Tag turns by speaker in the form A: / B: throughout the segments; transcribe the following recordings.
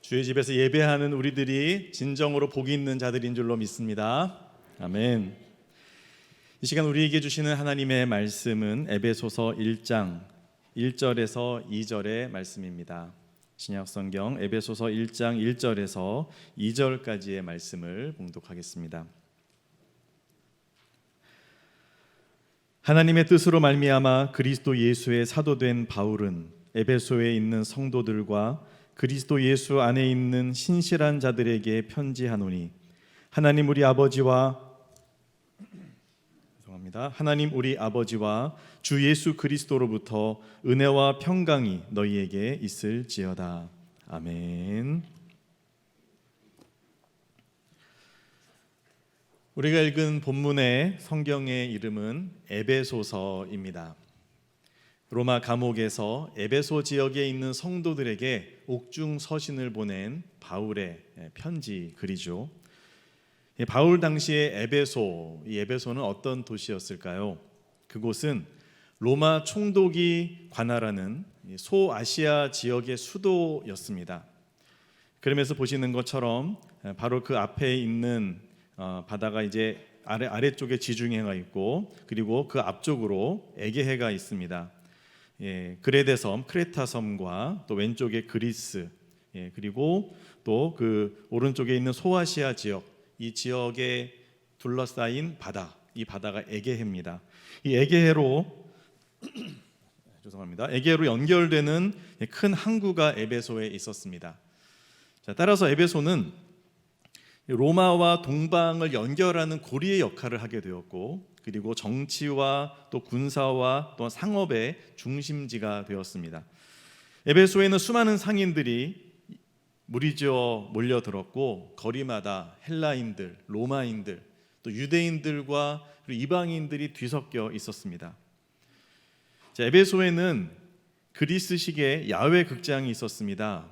A: 주의 집에서 예배하는 우리들이 진정으로 복이 있는 자들인 줄로 믿습니다. 아멘. 이 시간 우리에게 주시는 하나님의 말씀은 에베소서 1장 1절에서 2절의 말씀입니다. 신약성경 에베소서 1장 1절에서 2절까지의 말씀을 봉독하겠습니다. 하나님의 뜻으로 말미암아 그리스도 예수의 사도된 바울은 에베소에 있는 성도들과 그리스도 예수 안에 있는 신실한 자들에게 편지하노니 하나님 우리 아버지와 주 예수 그리스도로부터 은혜와 평강이 너희에게 있을지어다. 아멘. 우리가 읽은 본문의 성경의 이름은 에베소서입니다. 로마 감옥에서 에베소 지역에 있는 성도들에게 옥중 서신을 보낸 바울의 편지 글이죠. 바울 당시의 에베소, 이 에베소는 어떤 도시였을까요? 그곳은 로마 총독이 관할하는 소아시아 지역의 수도였습니다. 그러면서 보시는 것처럼 바로 그 앞에 있는 바다가 이제 아래쪽에 지중해가 있고, 그리고 그 앞쪽으로 에게해가 있습니다. 그레데 섬, 크레타 섬과 또 왼쪽에 그리스, 그리고 또 그 오른쪽에 있는 소아시아 지역, 이 지역에 둘러싸인 바다, 이 바다가 에게해입니다. 이 에게해로 연결되는 큰 항구가 에베소에 있었습니다. 따라서 에베소는 로마와 동방을 연결하는 고리의 역할을 하게 되었고, 그리고 정치와 또 군사와 또 상업의 중심지가 되었습니다. 에베소에는 수많은 상인들이 무리지어 몰려들었고, 거리마다 헬라인들, 로마인들, 또 유대인들과 그리고 이방인들이 뒤섞여 있었습니다. 에베소에는 그리스식의 야외 극장이 있었습니다.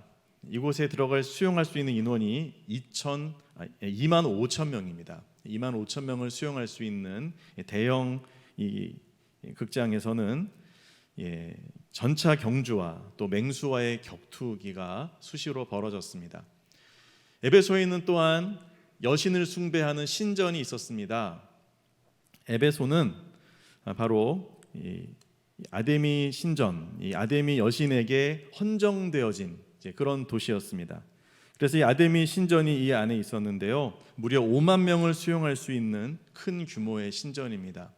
A: 이곳에 수용할 수 있는 인원이 2만 5천 명입니다. 2만 5천 명을 수용할 수 있는 대형 이 극장에서는 전차 경주와 또 맹수와의 격투기가 수시로 벌어졌습니다. 에베소에는 또한 여신을 숭배하는 신전이 있었습니다. 에베소는 바로 아데미 신전, 이 아데미 여신에게 헌정되어진 그런 도시였습니다. 그래서 이 아데미 신전이 이 안에 있었는데요, 무려 5만 명을 수용할 수 있는 큰 규모의 신전입니다.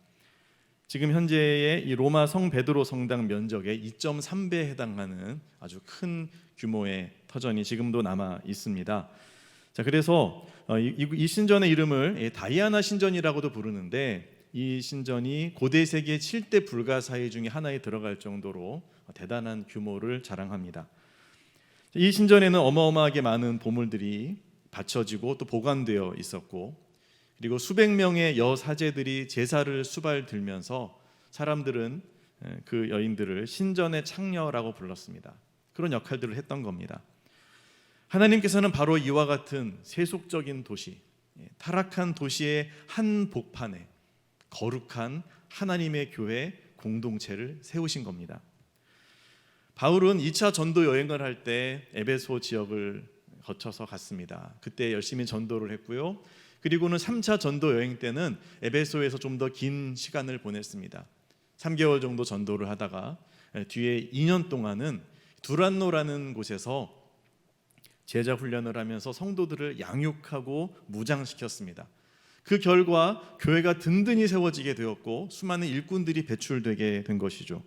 A: 지금 현재의 이 로마 성 베드로 성당 면적의 2.3배에 해당하는 아주 큰 규모의 터전이 지금도 남아 있습니다. 그래서 이 신전의 이름을 다이아나 신전이라고도 부르는데, 이 신전이 고대 세계 7대 불가사의 중에 하나에 들어갈 정도로 대단한 규모를 자랑합니다. 이 신전에는 어마어마하게 많은 보물들이 받쳐지고 또 보관되어 있었고, 그리고 수백 명의 여사제들이 제사를 수발들면서 사람들은 그 여인들을 신전의 창녀라고 불렀습니다. 그런 역할들을 했던 겁니다. 하나님께서는 바로 이와 같은 세속적인 도시, 타락한 도시의 한 복판에 거룩한 하나님의 교회 공동체를 세우신 겁니다. 바울은 2차 전도 여행을 할 때 에베소 지역을 거쳐서 갔습니다. 그때 열심히 전도를 했고요. 그리고는 3차 전도 여행 때는 에베소에서 좀 더 긴 시간을 보냈습니다. 3개월 정도 전도를 하다가 뒤에 2년 동안은 두란노라는 곳에서 제자 훈련을 하면서 성도들을 양육하고 무장시켰습니다. 그 결과 교회가 든든히 세워지게 되었고, 수많은 일꾼들이 배출되게 된 것이죠.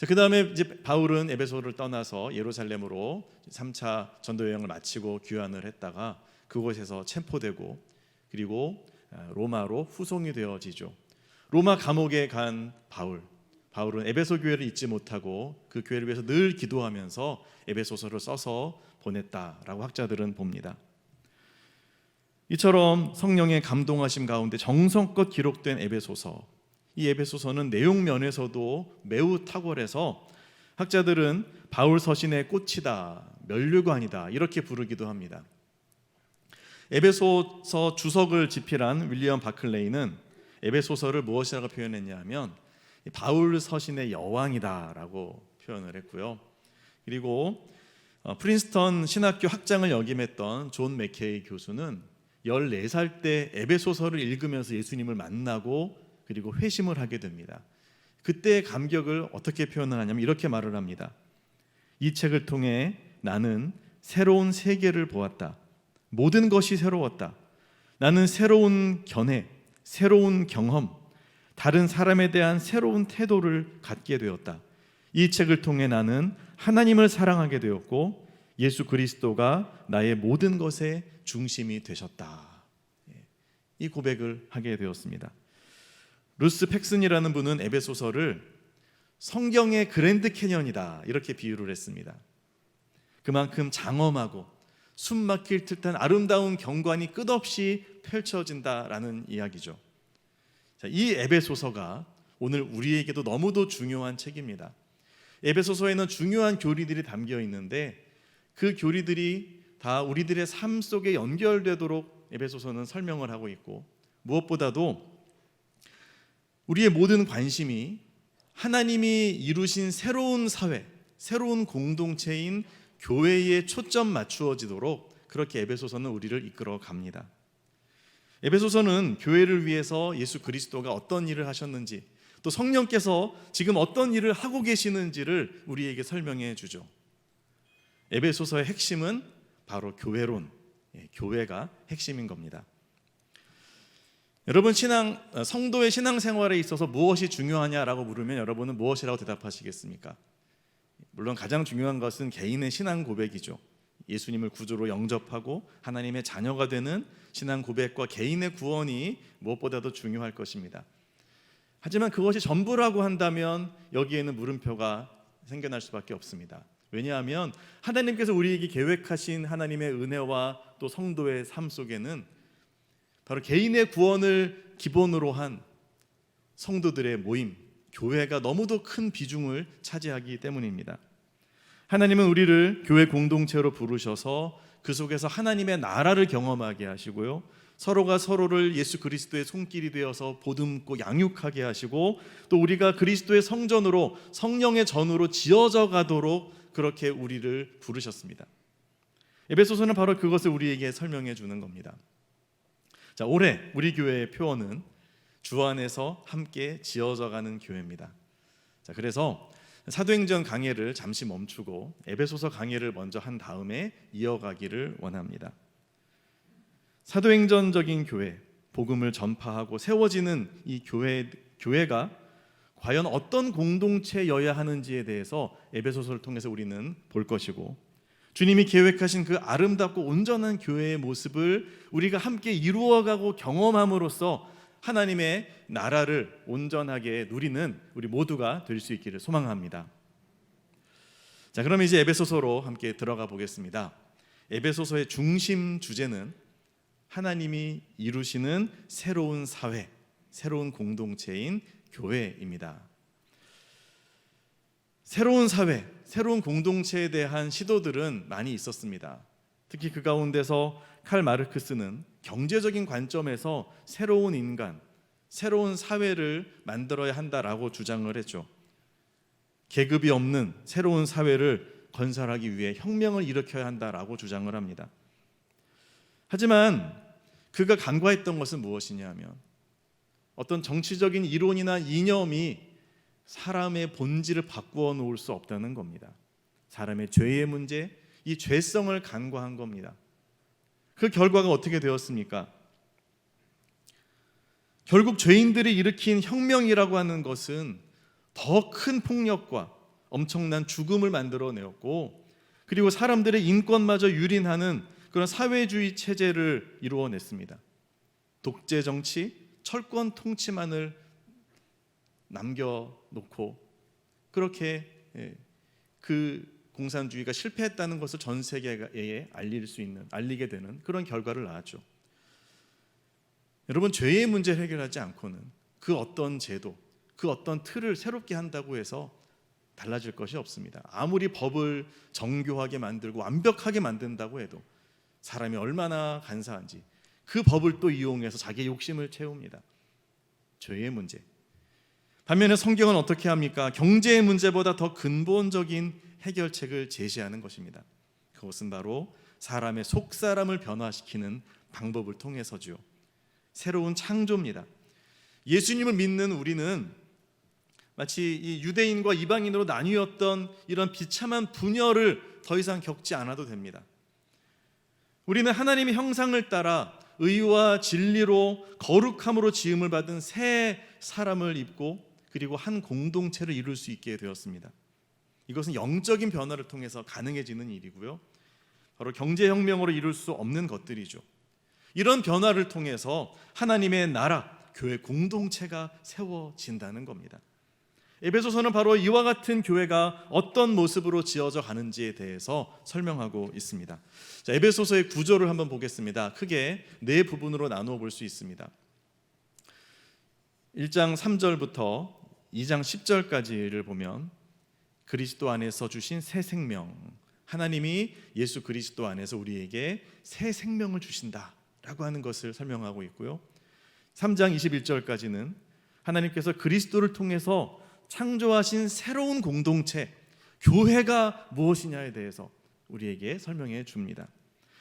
A: 그 다음에 이제 바울은 에베소를 떠나서 예루살렘으로 3차 전도 여행을 마치고 귀환을 했다가 그곳에서 체포되고, 그리고 로마로 후송이 되어지죠. 로마 감옥에 간 바울은 에베소 교회를 잊지 못하고 그 교회를 위해서 늘 기도하면서 에베소서를 써서 보냈다라고 학자들은 봅니다. 이처럼 성령의 감동하심 가운데 정성껏 기록된 에베소서, 이 에베소서는 내용 면에서도 매우 탁월해서 학자들은 바울 서신의 꽃이다, 면류관이다 이렇게 부르기도 합니다. 에베소서 주석을 집필한 윌리엄 바클레이는 에베소서를 무엇이라고 표현했냐 하면 바울 서신의 여왕이다라고 표현을 했고요. 그리고 프린스턴 신학교 학장을 역임했던 존 맥케이 교수는 14살 때 에베소서를 읽으면서 예수님을 만나고 그리고 회심을 하게 됩니다. 그때의 감격을 어떻게 표현을 하냐면 이렇게 말을 합니다. 이 책을 통해 나는 새로운 세계를 보았다. 모든 것이 새로웠다. 나는 새로운 견해, 새로운 경험, 다른 사람에 대한 새로운 태도를 갖게 되었다. 이 책을 통해 나는 하나님을 사랑하게 되었고 예수 그리스도가 나의 모든 것의 중심이 되셨다. 이 고백을 하게 되었습니다. 루스 팩슨이라는 분은 에베소서를 성경의 그랜드 캐년이다 이렇게 비유를 했습니다. 그만큼 장엄하고 숨 막힐 듯한 아름다운 경관이 끝없이 펼쳐진다라는 이야기죠. 자, 이 에베소서가 오늘 우리에게도 너무도 중요한 책입니다. 에베소서에는 중요한 교리들이 담겨 있는데 그 교리들이 다 우리들의 삶 속에 연결되도록 에베소서는 설명을 하고 있고 무엇보다도 우리의 모든 관심이 하나님이 이루신 새로운 사회, 새로운 공동체인 교회에 초점 맞추어지도록 그렇게 에베소서는 우리를 이끌어 갑니다. 에베소서는 교회를 위해서 예수 그리스도가 어떤 일을 하셨는지 또 성령께서 지금 어떤 일을 하고 계시는지를 우리에게 설명해 주죠. 에베소서의 핵심은 바로 교회론, 교회가 핵심인 겁니다. 여러분 성도의 신앙생활에 있어서 무엇이 중요하냐라고 물으면 여러분은 무엇이라고 대답하시겠습니까? 물론 가장 중요한 것은 개인의 신앙 고백이죠. 예수님을 구주로 영접하고 하나님의 자녀가 되는 신앙 고백과 개인의 구원이 무엇보다도 중요할 것입니다. 하지만 그것이 전부라고 한다면 여기에는 물음표가 생겨날 수밖에 없습니다. 왜냐하면 하나님께서 우리에게 계획하신 하나님의 은혜와 또 성도의 삶 속에는 바로 개인의 구원을 기본으로 한 성도들의 모임, 교회가 너무도 큰 비중을 차지하기 때문입니다. 하나님은 우리를 교회 공동체로 부르셔서 그 속에서 하나님의 나라를 경험하게 하시고요, 서로가 서로를 예수 그리스도의 손길이 되어서 보듬고 양육하게 하시고 또 우리가 그리스도의 성전으로 성령의 전으로 지어져 가도록 그렇게 우리를 부르셨습니다. 에베소서는 바로 그것을 우리에게 설명해 주는 겁니다. 자, 올해 우리 교회의 표어는 주 안에서 함께 지어져 가는 교회입니다. 자, 그래서 사도행전 강해를 잠시 멈추고 에베소서 강해를 먼저 한 다음에 이어가기를 원합니다. 사도행전적인 교회, 복음을 전파하고 세워지는 이 교회가 과연 어떤 공동체여야 하는지에 대해서 에베소서를 통해서 우리는 볼 것이고, 주님이 계획하신 그 아름답고 온전한 교회의 모습을 우리가 함께 이루어가고 경험함으로써 하나님의 나라를 온전하게 누리는 우리 모두가 될 수 있기를 소망합니다. 자, 그럼 이제 에베소서로 함께 들어가 보겠습니다. 에베소서의 중심 주제는 하나님이 이루시는 새로운 사회, 새로운 공동체인 교회입니다. 새로운 사회, 새로운 공동체에 대한 시도들은 많이 있었습니다. 특히 그 가운데서 칼 마르크스는 경제적인 관점에서 새로운 인간, 새로운 사회를 만들어야 한다라고 주장을 했죠. 계급이 없는 새로운 사회를 건설하기 위해 혁명을 일으켜야 한다라고 주장을 합니다. 하지만 그가 간과했던 것은 무엇이냐 하면 어떤 정치적인 이론이나 이념이 사람의 본질을 바꾸어 놓을 수 없다는 겁니다. 사람의 죄의 문제, 이 죄성을 간과한 겁니다. 그 결과가 어떻게 되었습니까? 결국 죄인들이 일으킨 혁명이라고 하는 것은 더 큰 폭력과 엄청난 죽음을 만들어내었고, 그리고 사람들의 인권마저 유린하는 그런 사회주의 체제를 이루어냈습니다. 독재 정치, 철권 통치만을 남겨놓고 그렇게 그 공산주의가 실패했다는 것을 전 세계에 알리게 되는 그런 결과를 낳았죠. 여러분, 죄의 문제를 해결하지 않고는 그 어떤 제도, 그 어떤 틀을 새롭게 한다고 해서 달라질 것이 없습니다. 아무리 법을 정교하게 만들고 완벽하게 만든다고 해도 사람이 얼마나 간사한지 그 법을 또 이용해서 자기의 욕심을 채웁니다. 죄의 문제. 반면에 성경은 어떻게 합니까? 경제의 문제보다 더 근본적인 해결책을 제시하는 것입니다. 그것은 바로 사람의 속사람을 변화시키는 방법을 통해서죠. 새로운 창조입니다. 예수님을 믿는 우리는 마치 이 유대인과 이방인으로 나뉘었던 이런 비참한 분열을 더 이상 겪지 않아도 됩니다. 우리는 하나님의 형상을 따라 의와 진리로 거룩함으로 지음을 받은 새 사람을 입고 그리고 한 공동체를 이룰 수 있게 되었습니다. 이것은 영적인 변화를 통해서 가능해지는 일이고요. 바로 경제혁명으로 이룰 수 없는 것들이죠. 이런 변화를 통해서 하나님의 나라, 교회 공동체가 세워진다는 겁니다. 에베소서는 바로 이와 같은 교회가 어떤 모습으로 지어져 가는지에 대해서 설명하고 있습니다. 자, 에베소서의 구조를 한번 보겠습니다. 크게 네 부분으로 나누어 볼 수 있습니다. 1장 3절부터 2장 10절까지를 보면 그리스도 안에서 주신 새 생명, 하나님이 예수 그리스도 안에서 우리에게 새 생명을 주신다라고 하는 것을 설명하고 있고요. 3장 21절까지는 하나님께서 그리스도를 통해서 창조하신 새로운 공동체, 교회가 무엇이냐에 대해서 우리에게 설명해 줍니다.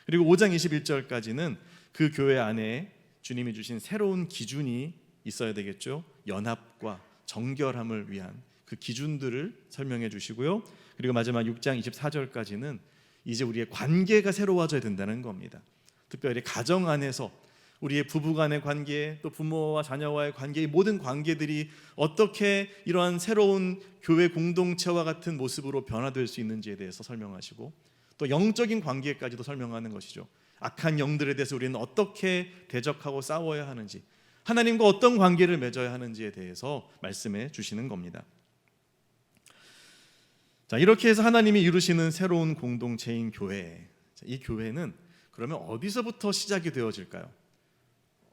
A: 그리고 5장 21절까지는 그 교회 안에 주님이 주신 새로운 기준이 있어야 되겠죠. 연합과 정결함을 위한 그 기준들을 설명해 주시고요. 그리고 마지막 6장 24절까지는 이제 우리의 관계가 새로워져야 된다는 겁니다. 특별히 가정 안에서 우리의 부부간의 관계, 또 부모와 자녀와의 관계, 이 모든 관계들이 어떻게 이러한 새로운 교회 공동체와 같은 모습으로 변화될 수 있는지에 대해서 설명하시고, 또 영적인 관계까지도 설명하는 것이죠. 악한 영들에 대해서 우리는 어떻게 대적하고 싸워야 하는지, 하나님과 어떤 관계를 맺어야 하는지에 대해서 말씀해 주시는 겁니다. 자, 이렇게 해서 하나님이 이루시는 새로운 공동체인 교회, 이 교회는 그러면 어디서부터 시작이 되어질까요?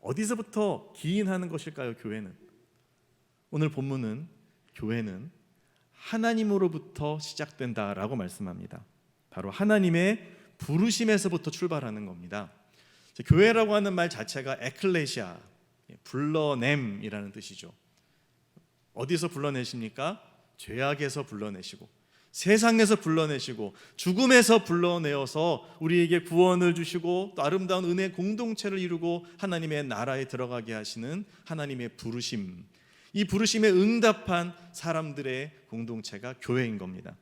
A: 어디서부터 기인하는 것일까요? 교회는, 오늘 본문은 교회는 하나님으로부터 시작된다라고 말씀합니다. 바로 하나님의 부르심에서부터 출발하는 겁니다. 교회라고 하는 말 자체가 에클레시아, 불러냄이라는 뜻이죠. 어디서 불러내십니까? 죄악에서 불러내시고, 세상에서 불러내시고, 죽음에서 불러내어서 우리에게 구원을 주시고 또 아름다운 은혜 공동체를 이루고 하나님의 나라에 들어가게 하시는 하나님의 부르심, 이 부르심에 응답한 사람들의 공동체가 교회인 겁니다.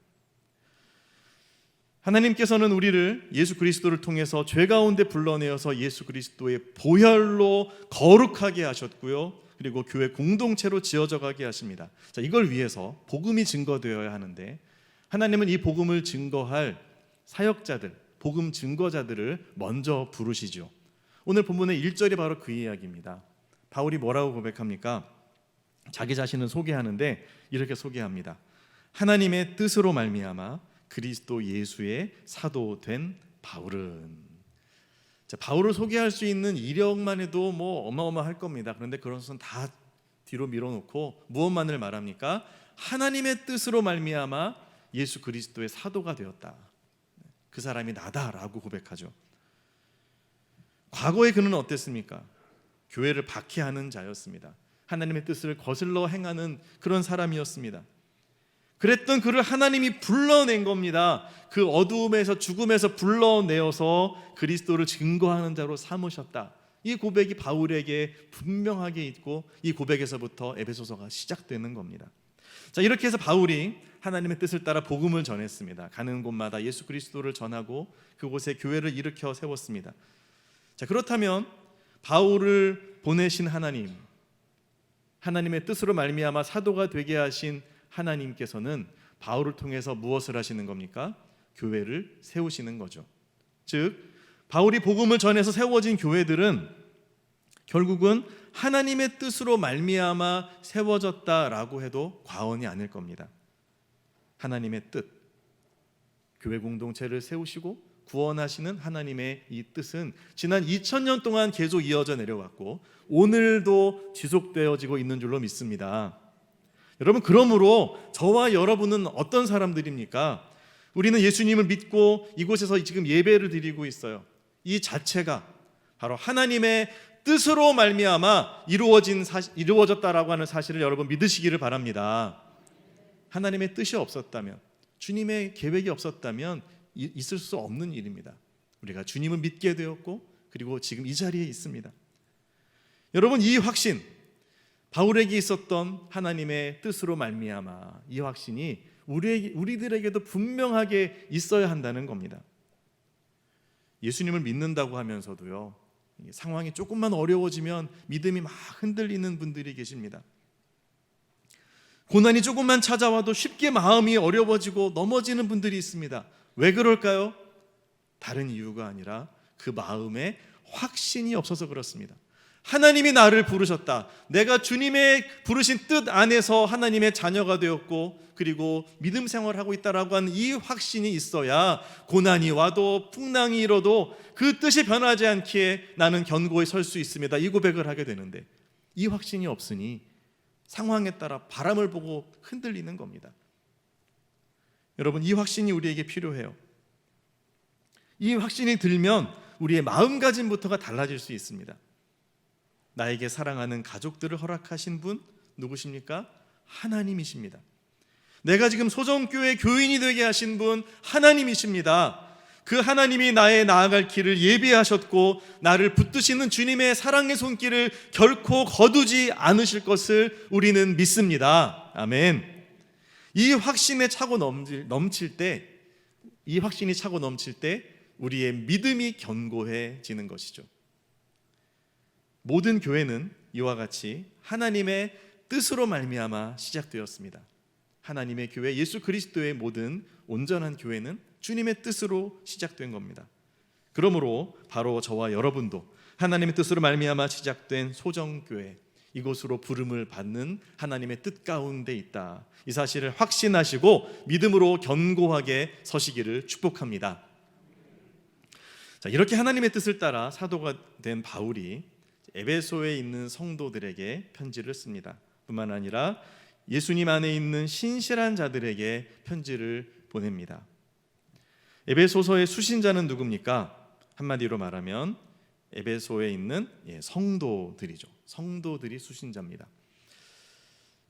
A: 하나님께서는 우리를 예수 그리스도를 통해서 죄 가운데 불러내어서 예수 그리스도의 보혈로 거룩하게 하셨고요, 그리고 교회 공동체로 지어져 가게 하십니다. 자, 이걸 위해서 복음이 증거되어야 하는데 하나님은 이 복음을 증거할 사역자들, 복음 증거자들을 먼저 부르시죠. 오늘 본문의 1절이 바로 그 이야기입니다. 바울이 뭐라고 고백합니까? 자기 자신을 소개하는데 이렇게 소개합니다. 하나님의 뜻으로 말미암아 그리스도 예수의 사도된 바울은. 자, 바울을 소개할 수 있는 이력만 해도 뭐 어마어마할 겁니다. 그런데 그런 것은 다 뒤로 밀어놓고 무엇만을 말합니까? 하나님의 뜻으로 말미암아 예수 그리스도의 사도가 되었다. 그 사람이 나다라고 고백하죠. 과거에 그는 어땠습니까? 교회를 박해하는 자였습니다. 하나님의 뜻을 거슬러 행하는 그런 사람이었습니다. 그랬던 그를 하나님이 불러낸 겁니다. 그 어두움에서, 죽음에서 불러내어서 그리스도를 증거하는 자로 삼으셨다. 이 고백이 바울에게 분명하게 있고 이 고백에서부터 에베소서가 시작되는 겁니다. 자, 이렇게 해서 바울이 하나님의 뜻을 따라 복음을 전했습니다. 가는 곳마다 예수 그리스도를 전하고 그곳에 교회를 일으켜 세웠습니다. 자, 그렇다면 바울을 보내신 하나님, 하나님의 뜻으로 말미암아 사도가 되게 하신 하나님께서는 바울을 통해서 무엇을 하시는 겁니까? 교회를 세우시는 거죠. 즉, 바울이 복음을 전해서 세워진 교회들은 결국은 하나님의 뜻으로 말미암아 세워졌다라고 해도 과언이 아닐 겁니다. 하나님의 뜻, 교회 공동체를 세우시고 구원하시는 하나님의 이 뜻은 지난 2000년 동안 계속 이어져 내려왔고 오늘도 지속되어지고 있는 줄로 믿습니다. 여러분, 그러므로 저와 여러분은 어떤 사람들입니까? 우리는 예수님을 믿고 이곳에서 지금 예배를 드리고 있어요. 이 자체가 바로 하나님의 뜻으로 말미암아 이루어졌다라고 하는 사실을 여러분 믿으시기를 바랍니다. 하나님의 뜻이 없었다면, 주님의 계획이 없었다면 있을 수 없는 일입니다. 우리가 주님을 믿게 되었고 그리고 지금 이 자리에 있습니다. 여러분, 이 확신, 바울에게 있었던 하나님의 뜻으로 말미암아 이 확신이 우리들에게도 분명하게 있어야 한다는 겁니다. 예수님을 믿는다고 하면서도요, 상황이 조금만 어려워지면 믿음이 막 흔들리는 분들이 계십니다. 고난이 조금만 찾아와도 쉽게 마음이 어려워지고 넘어지는 분들이 있습니다. 왜 그럴까요? 다른 이유가 아니라 그 마음에 확신이 없어서 그렇습니다. 하나님이 나를 부르셨다. 내가 주님의 부르신 뜻 안에서 하나님의 자녀가 되었고 그리고 믿음 생활하고 있다라고 하는 이 확신이 있어야 고난이 와도 풍랑이 일어도 그 뜻이 변하지 않기에 나는 견고히 설 수 있습니다. 이 고백을 하게 되는데 이 확신이 없으니 상황에 따라 바람을 보고 흔들리는 겁니다. 여러분, 이 확신이 우리에게 필요해요. 이 확신이 들면 우리의 마음가짐부터가 달라질 수 있습니다. 나에게 사랑하는 가족들을 허락하신 분 누구십니까? 하나님이십니다. 내가 지금 소정교회 교인이 되게 하신 분 하나님이십니다. 그 하나님이 나의 나아갈 길을 예비하셨고 나를 붙드시는 주님의 사랑의 손길을 결코 거두지 않으실 것을 우리는 믿습니다. 아멘. 이 확신에 차고 넘칠 때, 이 확신이 차고 넘칠 때 우리의 믿음이 견고해지는 것이죠. 모든 교회는 이와 같이 하나님의 뜻으로 말미암아 시작되었습니다. 하나님의 교회, 예수 그리스도의 모든 온전한 교회는 주님의 뜻으로 시작된 겁니다. 그러므로 바로 저와 여러분도 하나님의 뜻으로 말미암아 시작된 소정교회, 이곳으로 부름을 받는 하나님의 뜻 가운데 있다. 이 사실을 확신하시고 믿음으로 견고하게 서시기를 축복합니다. 자, 이렇게 하나님의 뜻을 따라 사도가 된 바울이 에베소에 있는 성도들에게 편지를 씁니다. 뿐만 아니라 예수님 안에 있는 신실한 자들에게 편지를 보냅니다. 에베소서의 수신자는 누굽니까? 한마디로 말하면 에베소에 있는 성도들이죠. 성도들이 수신자입니다.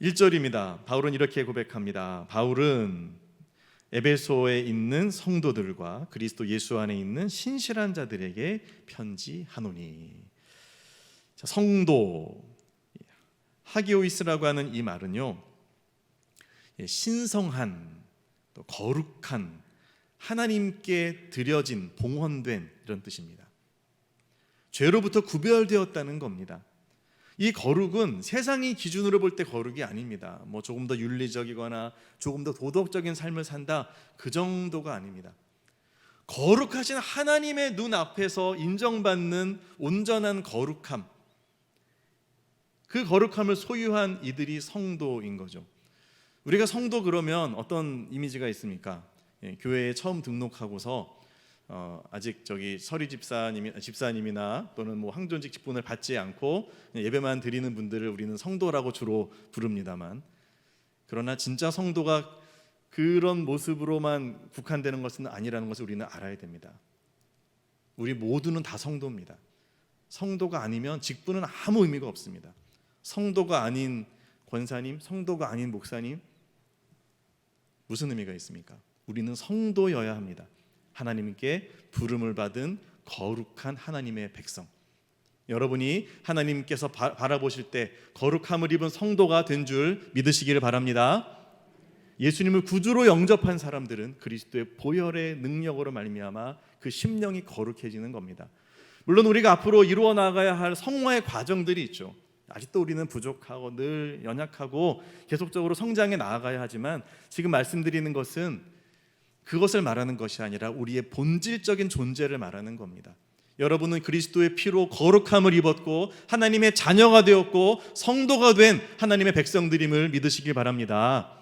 A: 1절입니다. 바울은 이렇게 고백합니다. 바울은 에베소에 있는 성도들과 그리스도 예수 안에 있는 신실한 자들에게 편지하노니. 자, 성도, 하기오이스라고 하는 이 말은요, 신성한, 또 거룩한, 하나님께 드려진, 봉헌된 이런 뜻입니다. 죄로부터 구별되었다는 겁니다. 이 거룩은 세상이 기준으로 볼 때 거룩이 아닙니다. 뭐 조금 더 윤리적이거나 조금 더 도덕적인 삶을 산다, 그 정도가 아닙니다. 거룩하신 하나님의 눈 앞에서 인정받는 온전한 거룩함, 그 거룩함을 소유한 이들이 성도인 거죠. 우리가 성도 그러면 어떤 이미지가 있습니까? 교회에 처음 등록하고서 아직 서리 집사님이나 또는 뭐 황존직 직분을 받지 않고 예배만 드리는 분들을 우리는 성도라고 주로 부릅니다만, 그러나 진짜 성도가 그런 모습으로만 국한되는 것은 아니라는 것을 우리는 알아야 됩니다. 우리 모두는 다 성도입니다. 성도가 아니면 직분은 아무 의미가 없습니다. 성도가 아닌 권사님, 성도가 아닌 목사님, 무슨 의미가 있습니까? 우리는 성도여야 합니다. 하나님께 부름을 받은 거룩한 하나님의 백성. 여러분이 하나님께서 바라보실 때 거룩함을 입은 성도가 된 줄 믿으시기를 바랍니다. 예수님을 구주로 영접한 사람들은 그리스도의 보혈의 능력으로 말미암아 그 심령이 거룩해지는 겁니다. 물론 우리가 앞으로 이루어 나가야 할 성화의 과정들이 있죠. 아직도 우리는 부족하고 늘 연약하고 계속적으로 성장해 나아가야 하지만, 지금 말씀드리는 것은 그것을 말하는 것이 아니라 우리의 본질적인 존재를 말하는 겁니다. 여러분은 그리스도의 피로 거룩함을 입었고 하나님의 자녀가 되었고 성도가 된 하나님의 백성들임을 믿으시길 바랍니다.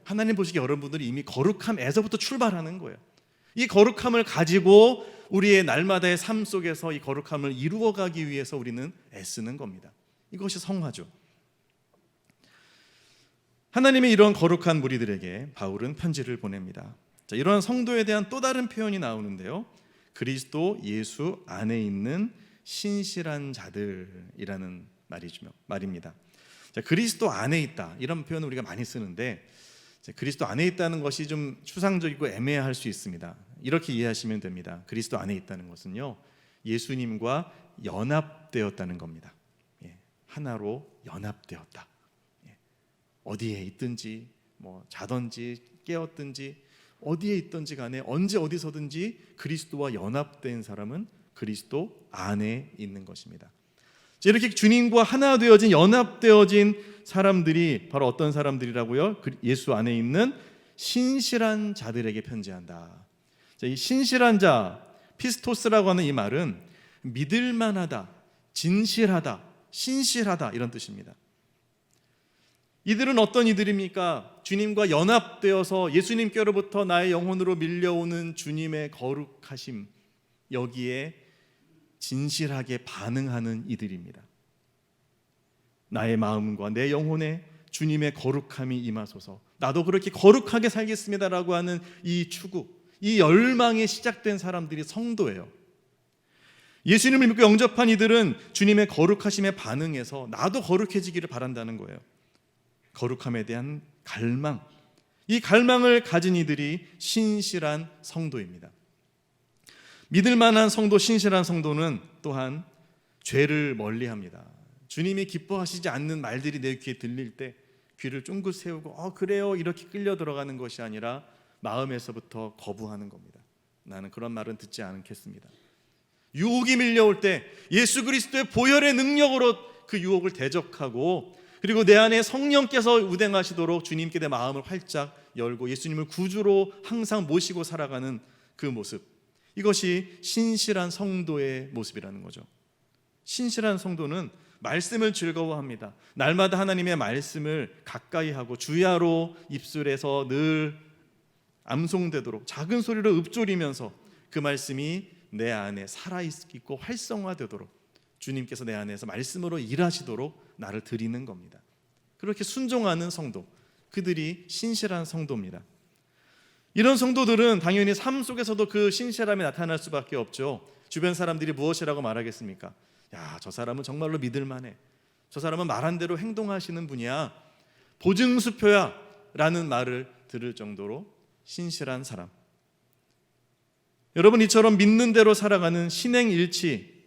A: 하나님 보시기에 여러분들이 이미 거룩함에서부터 출발하는 거예요. 이 거룩함을 가지고 우리의 날마다의 삶 속에서 이 거룩함을 이루어가기 위해서 우리는 애쓰는 겁니다. 이것이 성화죠. 하나님의 이런 거룩한 무리들에게 바울은 편지를 보냅니다. 자, 이러한 성도에 대한 또 다른 표현이 나오는데요, 그리스도 예수 안에 있는 신실한 자들이라는 말입니다. 자, 그리스도 안에 있다, 이런 표현을 우리가 많이 쓰는데, 그리스도 안에 있다는 것이 좀 추상적이고 애매할 수 있습니다. 이렇게 이해하시면 됩니다. 그리스도 안에 있다는 것은요, 예수님과 연합되었다는 겁니다. 하나로 연합되었다. 어디에 있든지 자든지 깨었든지 어디에 있든지 간에 언제 어디서든지 그리스도와 연합된 사람은 그리스도 안에 있는 것입니다. 이렇게 주님과 하나 되어진, 연합되어진 사람들이 바로 어떤 사람들이라고요? 예수 안에 있는 신실한 자들에게 편지한다. 이 신실한 자, 피스토스라고 하는 이 말은 믿을만하다, 진실하다, 신실하다 이런 뜻입니다. 이들은 어떤 이들입니까? 주님과 연합되어서 예수님께로부터 나의 영혼으로 밀려오는 주님의 거룩하심, 여기에 진실하게 반응하는 이들입니다. 나의 마음과 내 영혼에 주님의 거룩함이 임하소서, 나도 그렇게 거룩하게 살겠습니다라고 하는 이 추구, 이 열망에 시작된 사람들이 성도예요. 예수님을 믿고 영접한 이들은 주님의 거룩하심에 반응해서 나도 거룩해지기를 바란다는 거예요. 거룩함에 대한 갈망, 이 갈망을 가진 이들이 신실한 성도입니다. 믿을 만한 성도, 신실한 성도는 또한 죄를 멀리합니다. 주님이 기뻐하시지 않는 말들이 내 귀에 들릴 때 귀를 쫑긋 세우고 그래요 이렇게 끌려 들어가는 것이 아니라 마음에서부터 거부하는 겁니다. 나는 그런 말은 듣지 않겠습니다. 유혹이 밀려올 때 예수 그리스도의 보혈의 능력으로 그 유혹을 대적하고, 그리고 내 안에 성령께서 운행하시도록 주님께 내 마음을 활짝 열고 예수님을 구주로 항상 모시고 살아가는 그 모습, 이것이 신실한 성도의 모습이라는 거죠. 신실한 성도는 말씀을 즐거워합니다. 날마다 하나님의 말씀을 가까이 하고 주야로 입술에서 늘 암송되도록 작은 소리로 읊조리면서 그 말씀이 내 안에 살아있고 활성화되도록 주님께서 내 안에서 말씀으로 일하시도록 나를 드리는 겁니다. 그렇게 순종하는 성도, 그들이 신실한 성도입니다. 이런 성도들은 당연히 삶 속에서도 그 신실함이 나타날 수밖에 없죠. 주변 사람들이 무엇이라고 말하겠습니까? 야, 저 사람은 정말로 믿을만해, 저 사람은 말한 대로 행동하시는 분이야, 보증수표야 라는 말을 들을 정도로 신실한 사람. 여러분, 이처럼 믿는 대로 살아가는 신행일치,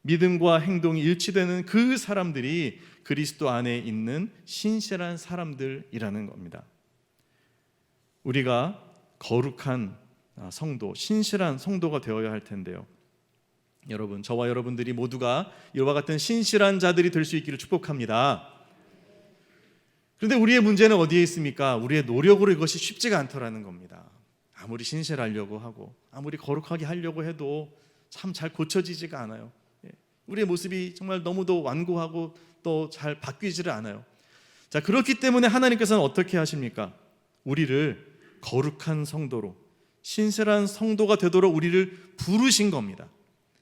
A: 믿음과 행동이 일치되는 그 사람들이 그리스도 안에 있는 신실한 사람들이라는 겁니다. 우리가 거룩한 성도, 신실한 성도가 되어야 할 텐데요. 여러분, 저와 여러분들이 모두가 이와 같은 신실한 자들이 될 수 있기를 축복합니다. 그런데 우리의 문제는 어디에 있습니까? 우리의 노력으로 이것이 쉽지가 않더라는 겁니다. 아무리 신실하려고 하고 아무리 거룩하게 하려고 해도 참 잘 고쳐지지가 않아요. 우리의 모습이 정말 너무도 완고하고 또 잘 바뀌지를 않아요. 자, 그렇기 때문에 하나님께서는 어떻게 하십니까? 우리를 거룩한 성도로, 신실한 성도가 되도록 우리를 부르신 겁니다.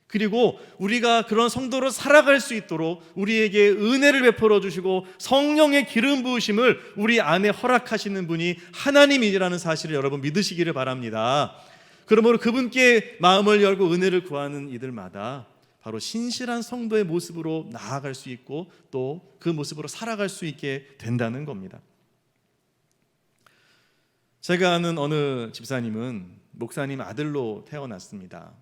A: 그리고 우리가 그런 성도로 살아갈 수 있도록 우리에게 은혜를 베풀어 주시고 성령의 기름 부으심을 우리 안에 허락하시는 분이 하나님이라는 사실을 여러분 믿으시기를 바랍니다. 그러므로 그분께 마음을 열고 은혜를 구하는 이들마다 바로 신실한 성도의 모습으로 나아갈 수 있고 또 그 모습으로 살아갈 수 있게 된다는 겁니다. 제가 아는 어느 집사님은 목사님 아들로 태어났습니다.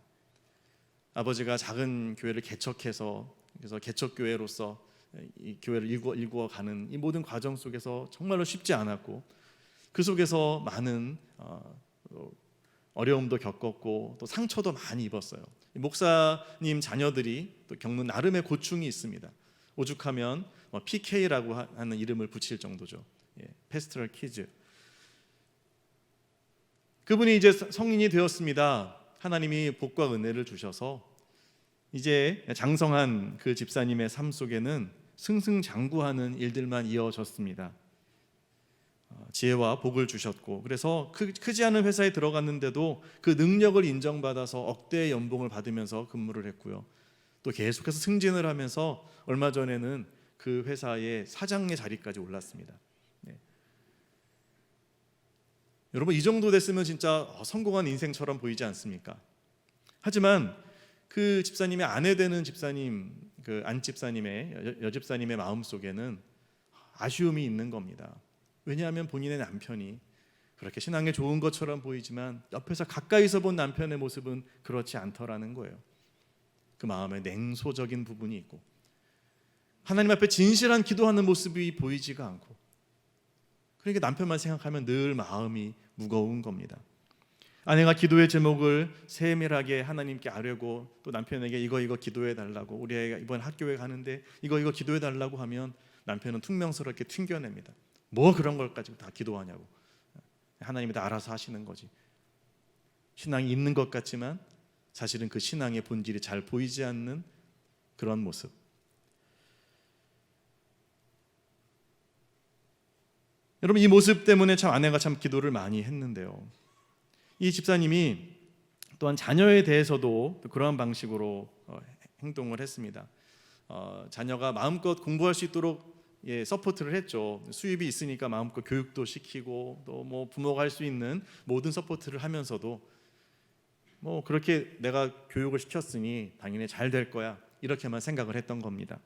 A: 아버지가 작은 교회를 개척해서, 그래서 개척교회로서 이 교회를 일구어가는 이 모든 과정 속에서 정말로 쉽지 않았고, 그 속에서 많은 어려움도 겪었고 또 상처도 많이 입었어요. 목사님 자녀들이 또 겪는 나름의 고충이 있습니다. 오죽하면 PK라고 하는 이름을 붙일 정도죠. 패스토럴 키즈. 그분이 이제 성인이 되었습니다. 하나님이 복과 은혜를 주셔서 이제 장성한 그 집사님의 삶 속에는 승승장구하는 일들만 이어졌습니다. 지혜와 복을 주셨고, 그래서 크지 않은 회사에 들어갔는데도 그 능력을 인정받아서 억대의 연봉을 받으면서 근무를 했고요. 또 계속해서 승진을 하면서 얼마 전에는 그 회사의 사장의 자리까지 올랐습니다. 여러분, 이 정도 됐으면 진짜 성공한 인생처럼 보이지 않습니까? 하지만 그 집사님의 아내 되는 집사님, 그 안 집사님의 여집사님의 마음 속에는 아쉬움이 있는 겁니다. 왜냐하면 본인의 남편이 그렇게 신앙에 좋은 것처럼 보이지만 옆에서 가까이서 본 남편의 모습은 그렇지 않더라는 거예요. 그 마음에 냉소적인 부분이 있고 하나님 앞에 진실한 기도하는 모습이 보이지가 않고, 그러니까 남편만 생각하면 늘 마음이 무거운 겁니다. 아내가 기도의 제목을 세밀하게 하나님께 아뢰고 또 남편에게 이거 기도해 달라고, 우리 애가 이번 학교에 가는데 이거 기도해 달라고 하면 남편은 퉁명스럽게 튕겨냅니다. 뭐 그런 걸 가지고 다 기도하냐고, 하나님이 다 알아서 하시는 거지. 신앙이 있는 것 같지만 사실은 그 신앙의 본질이 잘 보이지 않는 그런 모습. 여러분, 이 모습 때문에 참 아내가 참 기도를 많이 했는데요, 이 집사님이 또한 자녀에 대해서도 그러한 방식으로 행동을 했습니다. 자녀가 마음껏 공부할 수 있도록 서포트를 했죠. 수입이 있으니까 마음껏 교육도 시키고 또 뭐 부모가 할 수 있는 모든 서포트를 하면서도 뭐 그렇게 내가 교육을 시켰으니 당연히 잘 될 거야, 이렇게만 생각을 했던 겁니다.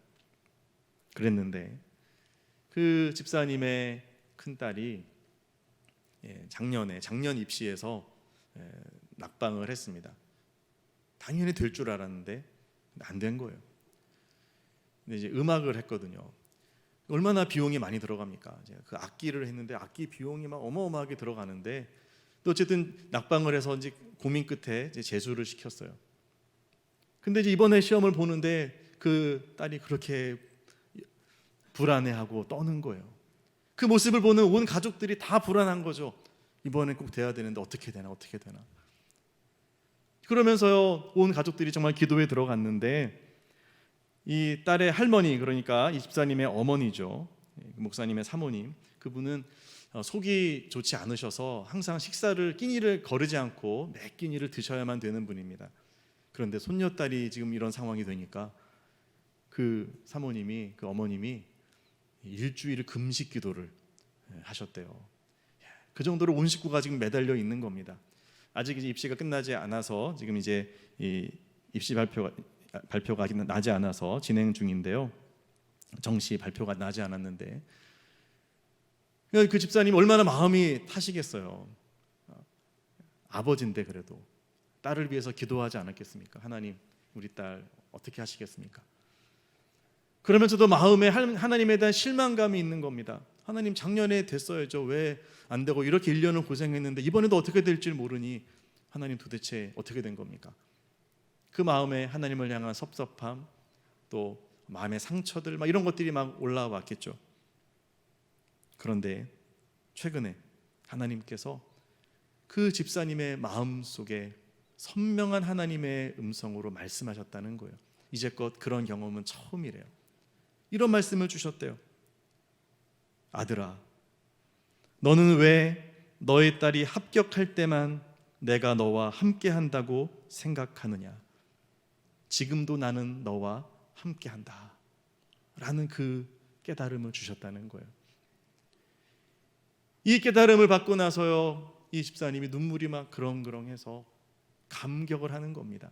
A: 그랬는데 그 집사님의 큰딸이 작년 입시에서 낙방을 했습니다. 당연히 될 줄 알았는데 안 된 거예요. 근데 이제 음악을 했거든요. 얼마나 비용이 많이 들어갑니까? 그 악기를 했는데 악기 비용이 막 어마어마하게 들어가는데 또 어쨌든 낙방을 해서 이제 고민 끝에 이제 재수를 시켰어요. 근데 이제 이번에 시험을 보는데 그 딸이 그렇게 불안해하고 떠는 거예요. 그 모습을 보는 온 가족들이 다 불안한 거죠. 이번엔 꼭 돼야 되는데 어떻게 되나. 그러면서요, 온 가족들이 정말 기도에 들어갔는데 이 딸의 할머니, 그러니까 이 집사님의 어머니죠, 목사님의 사모님, 그분은 속이 좋지 않으셔서 항상 식사를 끼니를 거르지 않고 매 끼니를 드셔야만 되는 분입니다. 그런데 손녀딸이 지금 이런 상황이 되니까 그 사모님이, 그 어머님이 일주일 금식 기도를 하셨대요. 그 정도로 온 식구가 지금 매달려 있는 겁니다. 아직 이제 입시가 끝나지 않아서 지금 이제 이 입시 발표가 아직 나지 않아서 진행 중인데요. 정시 발표가 나지 않았는데 그 집사님 얼마나 마음이 타시겠어요. 아버지인데 그래도 딸을 위해서 기도하지 않았겠습니까? 하나님, 우리 딸 어떻게 하시겠습니까? 그러면서도 마음에 하나님에 대한 실망감이 있는 겁니다. 하나님, 작년에 됐어야죠. 왜 안 되고 이렇게 1년을 고생했는데 이번에도 어떻게 될지 모르니 하나님 도대체 어떻게 된 겁니까? 그 마음에 하나님을 향한 섭섭함, 또 마음의 상처들 막 이런 것들이 막 올라왔겠죠. 그런데 최근에 하나님께서 그 집사님의 마음속에 선명한 하나님의 음성으로 말씀하셨다는 거예요. 이제껏 그런 경험은 처음이래요. 이런 말씀을 주셨대요. 아들아, 너는 왜 너의 딸이 합격할 때만 내가 너와 함께 한다고 생각하느냐? 지금도 나는 너와 함께 한다 라는 그 깨달음을 주셨다는 거예요. 이 깨달음을 받고 나서요, 이 집사님이 눈물이 막 그렁그렁해서 감격을 하는 겁니다.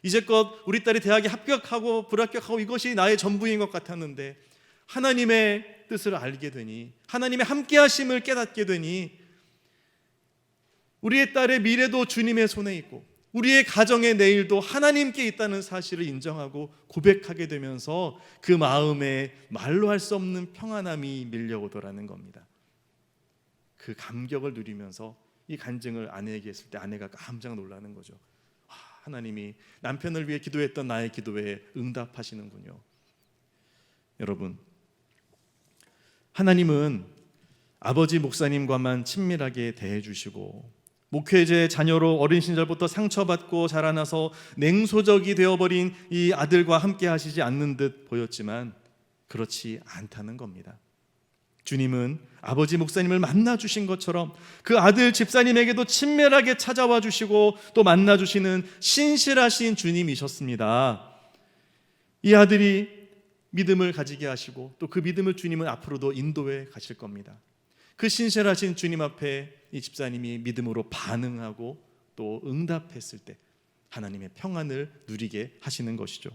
A: 이제껏 우리 딸이 대학에 합격하고 불합격하고 이것이 나의 전부인 것 같았는데 하나님의 뜻을 알게 되니, 하나님의 함께 하심을 깨닫게 되니 우리의 딸의 미래도 주님의 손에 있고 우리의 가정의 내일도 하나님께 있다는 사실을 인정하고 고백하게 되면서 그 마음에 말로 할 수 없는 평안함이 밀려오더라는 겁니다. 그 감격을 누리면서 이 간증을 아내에게 했을 때 아내가 깜짝 놀라는 거죠. 하나님이 남편을 위해 기도했던 나의 기도에 응답하시는군요. 여러분, 하나님은 아버지 목사님과만 친밀하게 대해주시고 목회자의 자녀로 어린 시절부터 상처받고 자라나서 냉소적이 되어버린 이 아들과 함께 하시지 않는 듯 보였지만 그렇지 않다는 겁니다. 주님은 아버지 목사님을 만나주신 것처럼 그 아들 집사님에게도 친밀하게 찾아와 주시고 또 만나주시는 신실하신 주님이셨습니다. 이 아들이 믿음을 가지게 하시고 또 그 믿음을 주님은 앞으로도 인도해 가실 겁니다. 그 신실하신 주님 앞에 이 집사님이 믿음으로 반응하고 또 응답했을 때 하나님의 평안을 누리게 하시는 것이죠.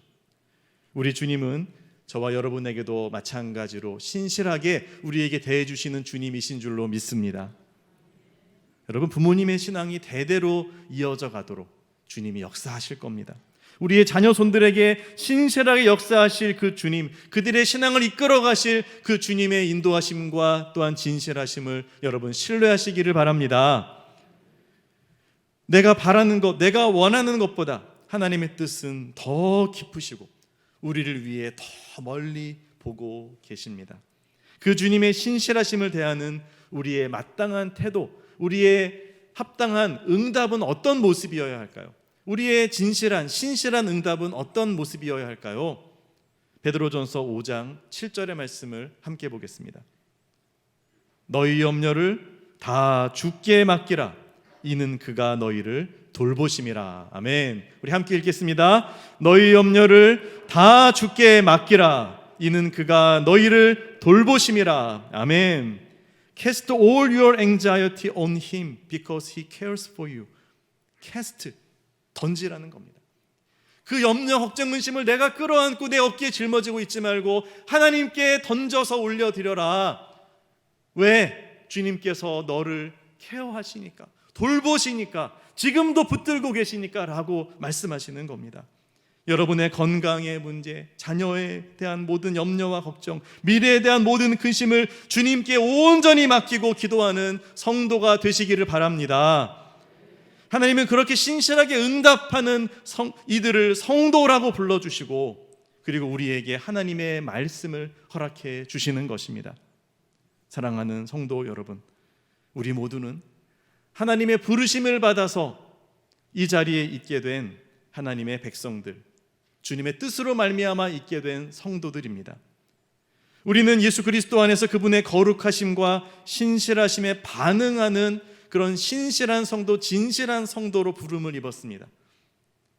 A: 우리 주님은 저와 여러분에게도 마찬가지로 신실하게 우리에게 대해주시는 주님이신 줄로 믿습니다. 여러분, 부모님의 신앙이 대대로 이어져 가도록 주님이 역사하실 겁니다. 우리의 자녀 손들에게 신실하게 역사하실 그 주님, 그들의 신앙을 이끌어 가실 그 주님의 인도하심과 또한 진실하심을 여러분 신뢰하시기를 바랍니다. 내가 바라는 것, 내가 원하는 것보다 하나님의 뜻은 더 깊으시고 우리를 위해 더 멀리 보고 계십니다. 그 주님의 신실하심을 대하는 우리의 마땅한 태도, 우리의 합당한 응답은 어떤 모습이어야 할까요? 우리의 진실한 신실한 응답은 어떤 모습이어야 할까요? 베드로전서 5장 7절의 말씀을 함께 보겠습니다. 너희 염려를 다 주께 맡기라. 이는 그가 너희를 돌보심이라. 아멘. 우리 함께 읽겠습니다. 너희 염려를 다 주께 맡기라. 이는 그가 너희를 돌보심이라. 아멘. Cast all your anxiety on him because he cares for you. Cast, 던지라는 겁니다. 그 염려, 걱정, 근심을 내가 끌어안고 내 어깨에 짊어지고 있지 말고 하나님께 던져서 올려드려라. 왜? 주님께서 너를 케어하시니까, 돌보시니까, 지금도 붙들고 계시니까 라고 말씀하시는 겁니다. 여러분의 건강의 문제, 자녀에 대한 모든 염려와 걱정, 미래에 대한 모든 근심을 주님께 온전히 맡기고 기도하는 성도가 되시기를 바랍니다. 하나님은 그렇게 신실하게 응답하는 이들을 성도라고 불러주시고, 그리고 우리에게 하나님의 말씀을 허락해 주시는 것입니다. 사랑하는 성도 여러분, 우리 모두는 하나님의 부르심을 받아서 이 자리에 있게 된 하나님의 백성들, 주님의 뜻으로 말미암아 있게 된 성도들입니다. 우리는 예수 그리스도 안에서 그분의 거룩하심과 신실하심에 반응하는 그런 신실한 성도, 진실한 성도로 부름을 입었습니다.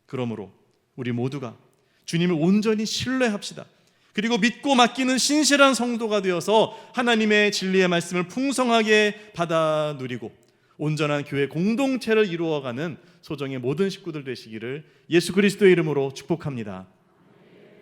A: 그러므로 우리 모두가 주님을 온전히 신뢰합시다. 그리고 믿고 맡기는 신실한 성도가 되어서 하나님의 진리의 말씀을 풍성하게 받아 누리고 온전한 교회 공동체를 이루어가는 소정의 모든 식구들 되시기를 예수 그리스도의 이름으로 축복합니다.